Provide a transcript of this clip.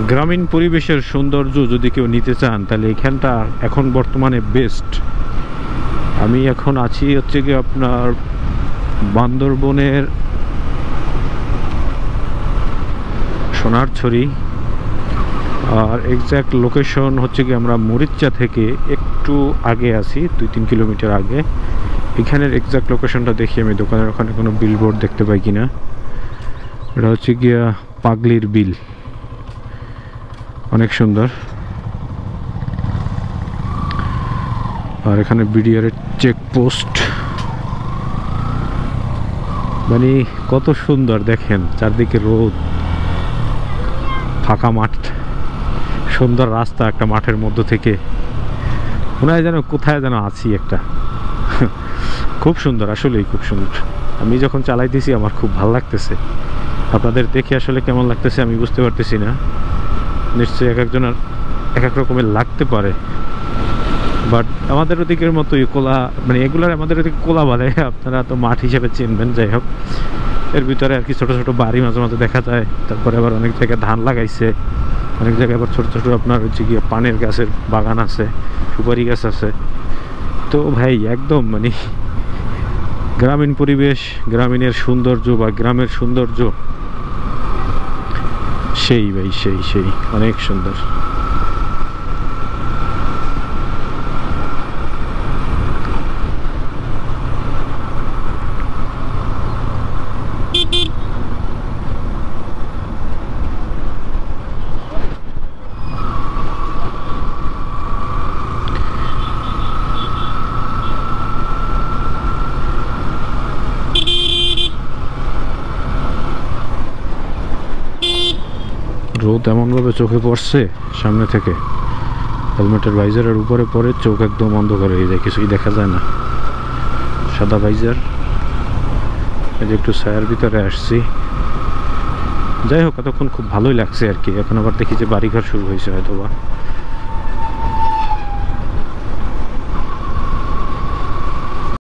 গ্রামীণ পরিবেশের সৌন্দর্য যদি কেউ নিতে চান তাহলে এখানটা এখন বর্তমানে বেস্ট। আমি এখন আছি হচ্ছে কি আপনার বান্দরবনের সোনারছড়ি, আর এক্স্যাক্ট লোকেশন হচ্ছে কি আমরা মরিচ্চা থেকে একটু আগে আছি, 2-3 কিলোমিটার আগে। এখানের এক্স্যাক্ট লোকেশনটা দেখি আমি দোকানের ওখানে কোনো বিলবোর্ড দেখতে পাই কিনা। এটা হচ্ছে গিয়া পাগলির বিল, অনেক সুন্দর। আর এখানে বিডিআর এর চেকপোস্ট, মানে কত সুন্দর দেখেন, চারদিকে রোদ, ফাঁকা মাঠ, সুন্দর রাস্তা একটা মাঠের মধ্য থেকে, মনে হয় যেন কোথায় যেন আছি একটা। খুব সুন্দর, আসলেই খুব সুন্দর। আমি যখন চালাইতেছি আমার খুব ভালো লাগতেছে। আপনাদের দেখে আসলে কেমন লাগতেছে আমি বুঝতে পারতেছি না, নিশ্চয়ই এক একজনের এক এক রকমের লাগতে পারে। বাট আমাদের ওদিকের মতোই কোলা, মানে এগুলার আমাদের ওদিকে কোলা বলে, আপনারা তো মাঠ হিসেবে চিনবেন। যাই হোক, এর ভিতরে আর কি ছোটো ছোটো বাড়ি মাঝে মাঝে দেখা যায়। তারপরে আবার অনেক জায়গায় ধান লাগাইছে, অনেক জায়গায় আবার ছোটো ছোটো আপনার হচ্ছে গিয়ে পানের গাছের বাগান আছে, সুপারি গাছ আছে। তো ভাই একদম মানে গ্রামীণ পরিবেশ, গ্রামীণের সৌন্দর্য বা গ্রামের সৌন্দর্য সেই ভাই, সেই সেই অনেক সুন্দর। রোদ এমনভাবে চোখে পড়ছে সামনে থেকে, হেলমেটের ভাইজারের উপরে পরে চোখ একদম অন্ধকার হয়ে যায়, কিছুই দেখা যায় না। সাদা ভাইজার, এই যে একটু ছায়ার ভিতরে আসছি। যাই হোক, এতক্ষণ খুব ভালোই লাগছে আর কি। এখন আবার দেখি যে বাড়িঘর শুরু হয়েছে হয়তো বা।